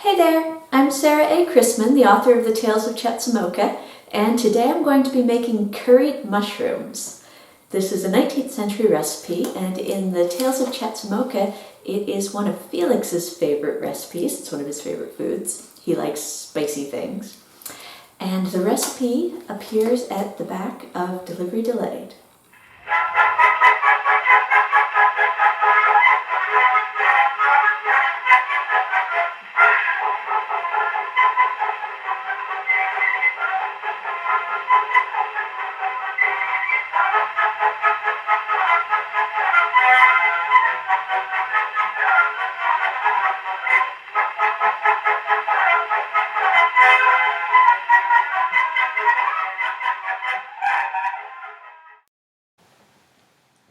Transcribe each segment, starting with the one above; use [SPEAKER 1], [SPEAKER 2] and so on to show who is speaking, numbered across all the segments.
[SPEAKER 1] Hey there, I'm Sarah A. Chrisman, the author of the Tales of Chetzemoka, and today I'm going to be making curried mushrooms. This is a 19th century recipe, and in the Tales of Chetzemoka, it is one of Felix's favorite recipes. It's one of his favorite foods. He likes spicy things. And the recipe appears at the back of Delivery Delayed.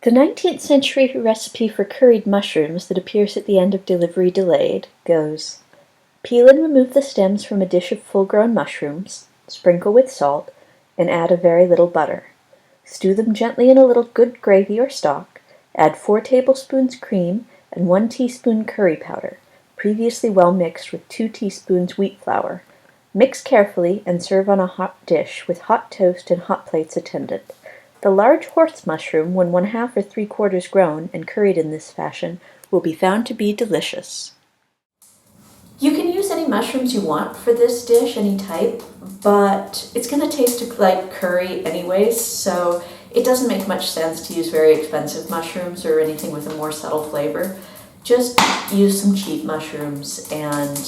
[SPEAKER 1] The 19th century recipe for curried mushrooms that appears at the end of Delivery Delayed goes: peel and remove the stems from a dish of full-grown mushrooms, sprinkle with salt, and add a very little butter. Stew them gently in a little good gravy or stock, add 4 tablespoons cream and 1 teaspoon curry powder, previously well mixed with 2 teaspoons wheat flour. Mix carefully and serve on a hot dish with hot toast and hot plates attendant. The large horse mushroom, when 1/2 or 3/4 grown and curried in this fashion, will be found to be delicious. You can use any mushrooms you want for this dish, any type, but it's going to taste like curry anyways, so it doesn't make much sense to use very expensive mushrooms or anything with a more subtle flavor. Just use some cheap mushrooms and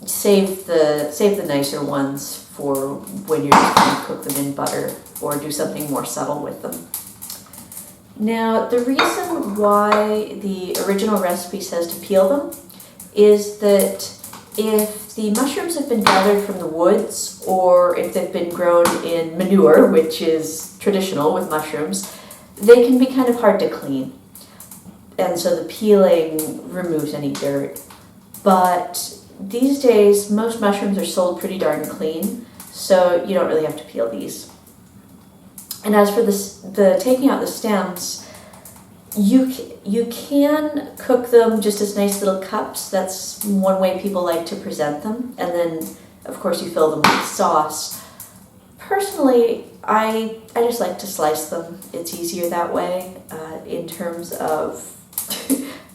[SPEAKER 1] save the nicer ones for when you're just going to cook them in butter or do something more subtle with them. Now, the reason why the original recipe says to peel them is that if the mushrooms have been gathered from the woods or if they've been grown in manure, which is traditional with mushrooms, they can be kind of hard to clean. And so the peeling removes any dirt. But these days, most mushrooms are sold pretty darn clean, so you don't really have to peel these. And as for the taking out the stems, you can cook them just as nice little cups. That's one way people like to present them. And then, of course, you fill them with sauce. Personally, I just like to slice them. It's easier that way in terms of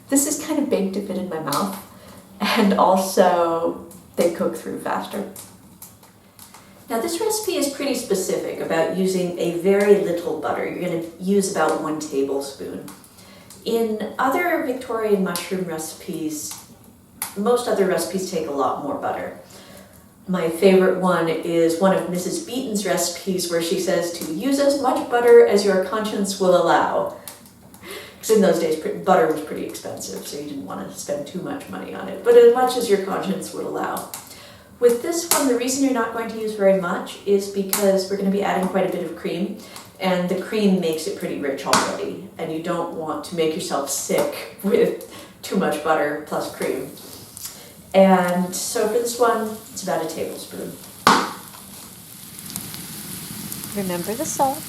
[SPEAKER 1] this is kind of big to fit in my mouth. And also, they cook through faster. Now, this recipe is pretty specific about using a very little butter. You're going to use about 1 tablespoon. In other Victorian mushroom recipes, most other recipes take a lot more butter. My favorite one is one of Mrs. Beeton's recipes where she says to use as much butter as your conscience will allow. Because in those days, butter was pretty expensive, so you didn't want to spend too much money on it, but as much as your conscience would allow. With this one, the reason you're not going to use very much is because we're going to be adding quite a bit of cream, and the cream makes it pretty rich already, and you don't want to make yourself sick with too much butter plus cream. And so for this one, it's about 1 tablespoon. Remember the salt.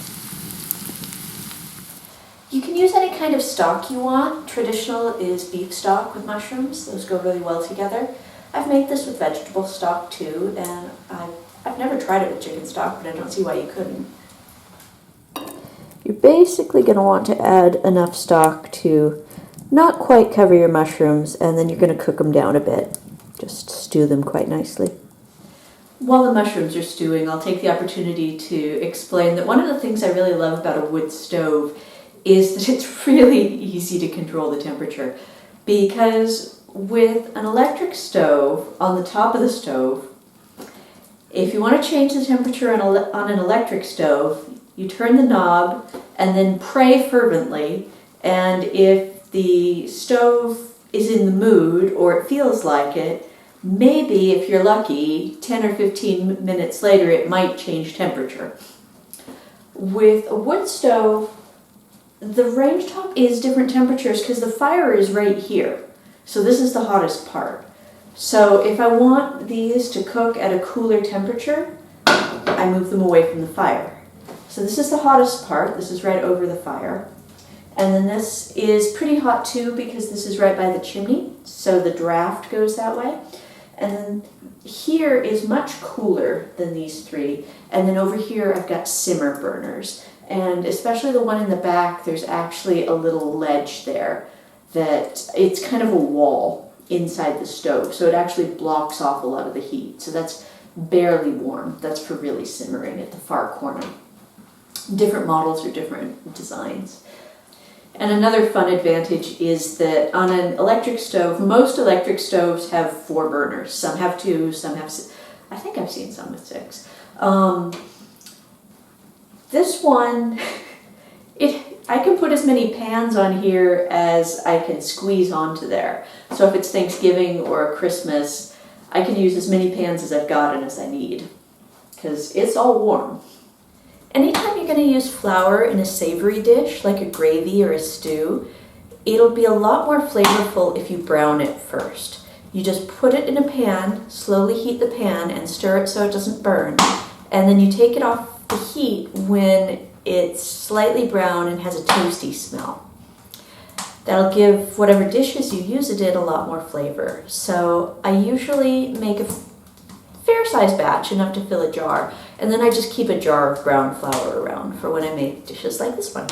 [SPEAKER 1] You can use any kind of stock you want. Traditional is beef stock with mushrooms. Those go really well together. I've made this with vegetable stock too, and I've never tried it with chicken stock, but I don't see why you couldn't. You're basically going to want to add enough stock to not quite cover your mushrooms, and then you're going to cook them down a bit. Just stew them quite nicely. While the mushrooms are stewing, I'll take the opportunity to explain that one of the things I really love about a wood stove is that it's really easy to control the temperature, because with an electric stove, on the top of the stove, if you want to change the temperature on an electric stove, you turn the knob and then pray fervently, and if the stove is in the mood or it feels like it, maybe if you're lucky, 10 or 15 minutes later it might change temperature. With a wood stove, the range top is different temperatures because the fire is right here. So this is the hottest part. So if I want these to cook at a cooler temperature, I move them away from the fire. So this is the hottest part. This is right over the fire. And then this is pretty hot too because this is right by the chimney, so the draft goes that way. And then here is much cooler than these three. And then over here I've got simmer burners. And especially the one in the back, there's actually a little ledge there that it's kind of a wall inside the stove. So it actually blocks off a lot of the heat. So that's barely warm. That's for really simmering at the far corner. Different models or different designs. And another fun advantage is that on an electric stove, most electric stoves have 4 burners. Some have 2, some have 6. I think I've seen some with 6. This one, I can put as many pans on here as I can squeeze onto there. So if it's Thanksgiving or Christmas, I can use as many pans as I've got and as I need, because it's all warm. Anytime you're going to use flour in a savory dish, like a gravy or a stew, it'll be a lot more flavorful if you brown it first. You just put it in a pan, slowly heat the pan, and stir it so it doesn't burn. And then you take it off the heat when it's slightly brown and has a toasty smell. That'll give whatever dishes you use it in a lot more flavor. So I usually make a fair-sized batch, enough to fill a jar, and then I just keep a jar of ground flour around for when I make dishes like this one.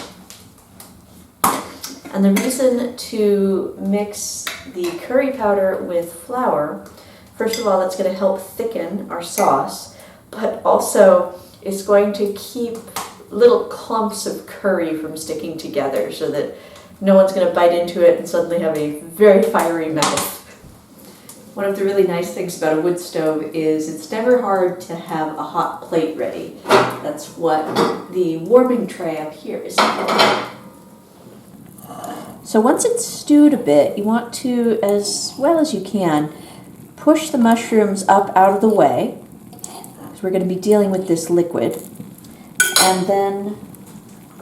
[SPEAKER 1] And the reason to mix the curry powder with flour, first of all, that's going to help thicken our sauce, but also it's going to keep little clumps of curry from sticking together so that no one's going to bite into it and suddenly have a very fiery mouth. One of the really nice things about a wood stove is it's never hard to have a hot plate ready. That's what the warming tray up here is for. So once it's stewed a bit, you want to, as well as you can, push the mushrooms up out of the way, because we're going to be dealing with this liquid. And then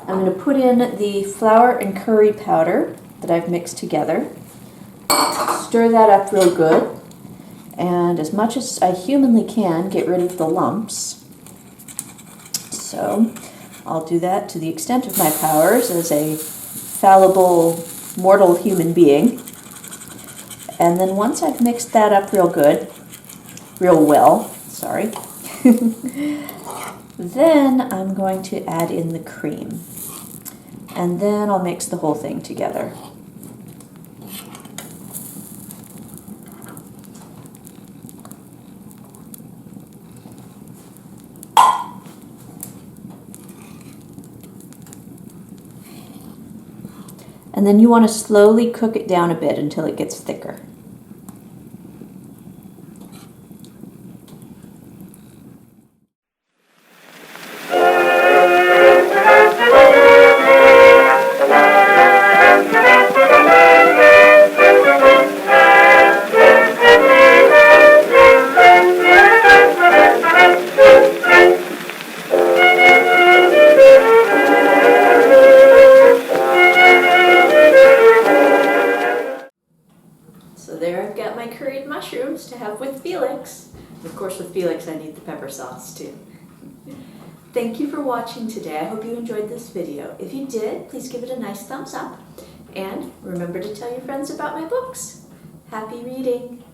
[SPEAKER 1] I'm going to put in the flour and curry powder that I've mixed together. Stir that up real good. And as much as I humanly can, get rid of the lumps. So I'll do that to the extent of my powers as a fallible, mortal human being. And then once I've mixed that up real well, then I'm going to add in the cream. And then I'll mix the whole thing together. And then you want to slowly cook it down a bit until it gets thicker. So there I've got my curried mushrooms to have with Felix. And of course with Felix I need the pepper sauce too. Thank you for watching today. I hope you enjoyed this video. If you did, please give it a nice thumbs up. And remember to tell your friends about my books. Happy reading!